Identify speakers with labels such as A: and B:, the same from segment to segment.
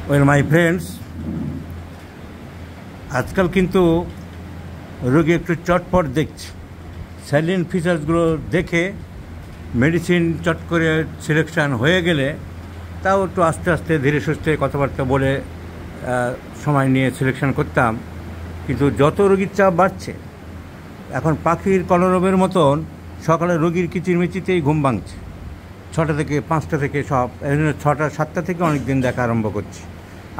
A: Well my friends, আজকাল কিন্তু রোগী একটু চটপট দেখছে। সাইলেন্ট ফিচার্সগুলো দেখে মেডিসিন চট করে সিলেকশান হয়ে গেলে তাও একটু আস্তে আস্তে ধীরে সুস্থে কথাবার্তা বলে সময় নিয়ে সিলেকশান করতাম। কিন্তু যত রোগীর চাপ বাড়ছে, এখন পাখির কলরবের মতন সকালে রোগীর কিচিরমিচিতেই ঘুম ভাঙছে। 6টা থেকে 5টা থেকে সব 6টা 7টা থেকে অনেক দিন দেখা আরম্ভ করছি।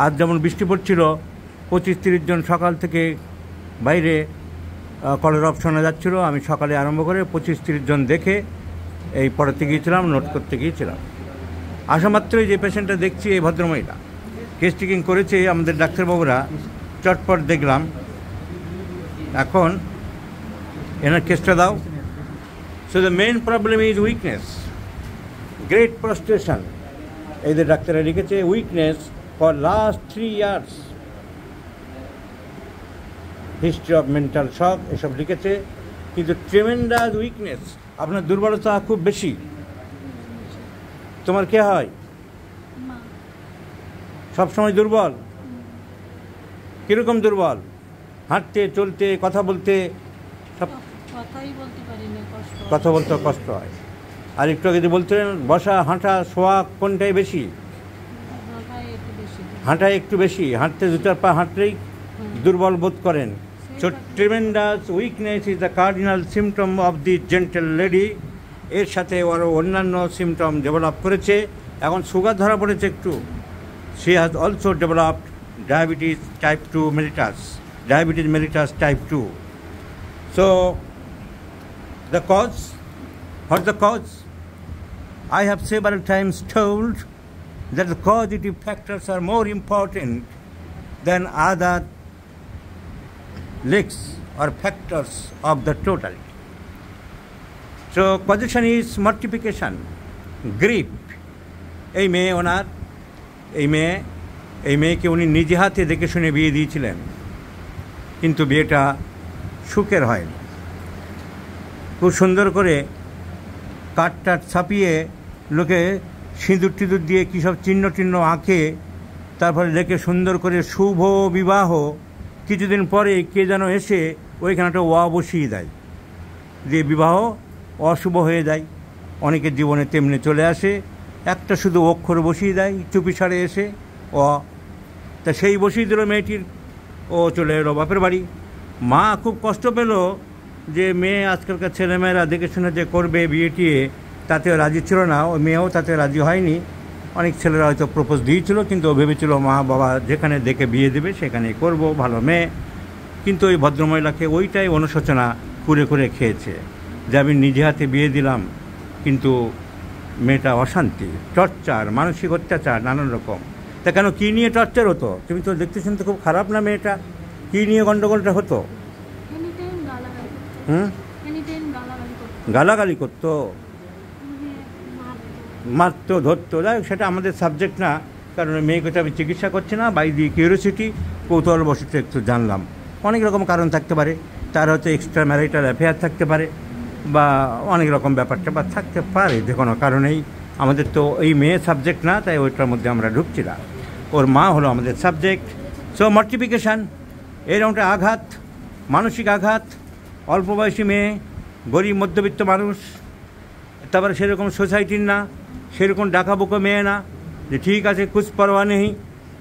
A: আজ যেমন বৃষ্টি পড়ছিল, 25-30 জন সকাল থেকে বাইরে কলরব শোনা যাচ্ছিলো। আমি সকালে আরম্ভ করে 25-30 জন দেখে এই পড়াতে গিয়েছিলাম, নোট করতে গিয়েছিলাম। আসা মাত্রই যে পেশেন্টটা দেখছি এই ভদ্রমহিলা কেস টেকিং করেছে, আমাদের ডাক্তারবাবুরা চটপট দেখলাম। এখন এনার কেসটা দাও। So the main problem is weakness, great prostration. এই যে ডাক্তাররা লিখেছে weakness for last 3 years, history of mental shock এসব লিখেছে। কিন্তু ট্রেমেন্ডাস উইকনেস, আপনার দুর্বলতা খুব বেশি। তোমার কে হয়? সবসময় দুর্বল? কীরকম দুর্বল? হাঁটতে, চলতে, কথা বলতে, সব কথা বলতে কষ্ট হয়। আর একটু আগে বলতেন বসা, হাঁটা, শোয়া কোনটাই বেশি? হাঁটাই একটু বেশি। হাঁটতে 2-4 পা হাঁটলেই দুর্বল বোধ করেন। So tremendous weakness is the cardinal symptom of the gentle lady. এর সাথে আরও অন্যান্য সিমটম ডেভেলপ করেছে। এখন সুগার ধরা পড়েছে একটু। She has also developed diabetes type 2 mellitus, diabetes mellitus type 2. So the cause, what's the cause? I have several times told that the causative factors are more important than other links or factors of the totality. So causation is mortification, grief. এই মেয়েকে উনি নিজে হাতে দেখে শুনে বিয়ে দিয়েছিলেন, কিন্তু বিয়েটা সুখের হয়নি। খুব সুন্দর করে কাঠ ছাপিয়ে লোকে সিঁদুর টিঁদুর দিয়ে কী সব চিহ্ন টিহ্ন আঁকে, তারপরে লেখে সুন্দর করে শুভ বিবাহ। কিছুদিন পরে কে যেন এসে ওইখানে একটা বসিয়ে দেয়, দিয়ে বিবাহ অশুভ হয়ে যায়। অনেকের জীবনে তেমনি চলে আসে, একটা শুধু অক্ষর বসিয়ে দেয় চুপিসারে এসে তা সেই বসিয়ে দিল মেয়েটির, ও চলে এলো বাপের বাড়ি। মা খুব কষ্ট পেল যে মেয়ে আজকালকার ছেলেমেয়েরা দেখে শুনে যে করবে বিয়ে টিয়ে, তাতেও রাজি ছিল না। ওই মেয়েও তাতে রাজি হয়নি। অনেক ছেলেরা হয়তো প্রপোজ দিয়েছিল, কিন্তু ও ভেবেছিল মা বাবা যেখানে দেখে বিয়ে দেবে সেখানেই করব, ভালো মেয়ে। কিন্তু ওই ভদ্রমহিলাকে ওইটাই অনুশোচনা করে করে খেয়েছে যে আমি নিজে হাতে বিয়ে দিলাম, কিন্তু মেয়েটা অশান্তি, টর্চার, মানসিক অত্যাচার, নানান রকম। তা কেন, কী নিয়ে টর্চার হতো? তুমি তো দেখতে শুনতে খুব খারাপ না মেয়েটা? কী নিয়ে গণ্ডগোলটা হতো? গালাগালি করতো, মারতো, ধরতো। যাই হোক, সেটা আমাদের সাবজেক্ট না, কারণ মেয়েকে তো আমি চিকিৎসা করছি না। বাই দি কিউরিওসিটি, কৌতূহলবশত একটু জানলাম। অনেক রকম কারণ থাকতে পারে, তার হয়তো এক্সট্রা ম্যারিটাল অ্যাফেয়ার থাকতে পারে, বা অনেক রকম ব্যাপারটা বা থাকতে পারে, যে কোনো কারণেই। আমাদের তো এই মেয়ে সাবজেক্ট না, তাই ওইটার মধ্যে আমরা ঢুকছি না। ওর মা হলো আমাদের সাবজেক্ট। সো মর্টিফিকেশান, এরকম আঘাত, মানসিক আঘাত। অল্প বয়সী মেয়ে, গরিব মধ্যবিত্ত মানুষ, তারপরে সেরকম সোসাইটির না, সেরকম ডাকাবুকো মেয়ে না যে ঠিক আছে কুছ পরোয়া নেই,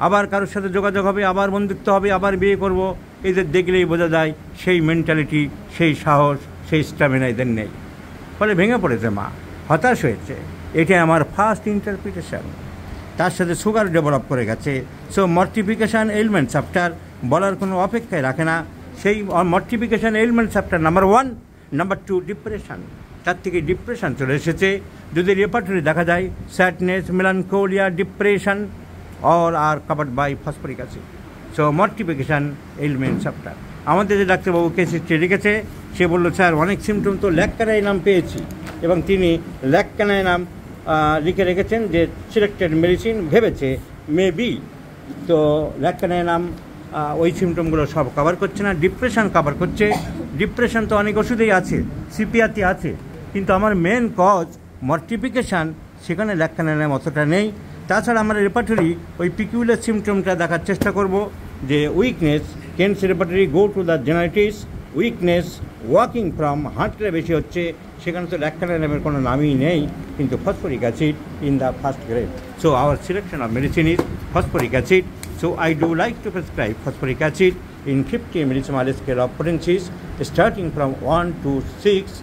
A: আবার কারোর সাথে যোগাযোগ হবে, আবার বন্ধুত্ব হবে, আবার বিয়ে করব। এদের দেখলেই বোঝা যায় সেই মেন্টালিটি, সেই সাহস, সেই স্ট্যামিনা এদের নেই। ফলে ভেঙে পড়েছে মা, হতাশ হয়েছে। এটাই আমার ফার্স্ট ইন্টারপ্রিটেশন। তার সাথে সুগার ডেভেলপ করে গেছে। সো মর্টিফিকেশান এলিমেন্টস আফটার বলার কোনো অপেক্ষায় রাখে না। সেই mortification elements after number 1, number 2 depression. তার থেকে ডিপ্রেশন চলে এসেছে। যদি রেপার্টরি দেখা যায়, sadness, melancholia, depression all are covered by phosphoric acid. So mortification elements after. আমাদের যে ডাক্তারবাবু কেসিটি লিখেছে, সে বলল স্যার অনেক সিমটম তো ল্যাক্কানাই নাম পেয়েছি, এবং তিনি ল্যাক্কানাই নাম লিখে রেখেছেন যে সিলেক্টেড মেডিসিন ভেবেছে মেবি। তো ল্যাক্কানাই নাম ওই সিমটমগুলো সব কভার করছে না, ডিপ্রেশন কভার করছে। ডিপ্রেশন তো অনেক ওষুধেই আছে, সিপিআতে আছে, কিন্তু আমার মেন কজ মর্টিফিকেশান, সেখানে ল্যাক্কানাই নাম অতটা নেই। তাছাড়া আমরা রেপার্টরি ওই পিকিউলার সিমটমটা দেখার চেষ্টা করব যে weakness, Kent's repertory go to the generalities, weakness, walking from, হাঁটলে বেশি হচ্ছে, সেখানে তো ল্যাকটানাইল নামের কোনো নামই নেই, কিন্তু phosphoric acid in the first grade. So our selection of medicine is phosphoric acid. So I do like to prescribe phosphoric acid in 50 millismol scale of potencies starting from 1 to 6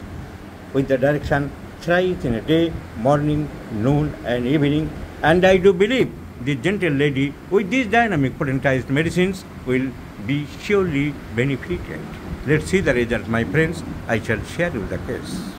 A: with the direction thrice in a day, morning, noon and evening. And I do believe the gentle lady with these dynamic potentized medicines will be surely benefited. Let's see the result, my friends. I shall share you the case.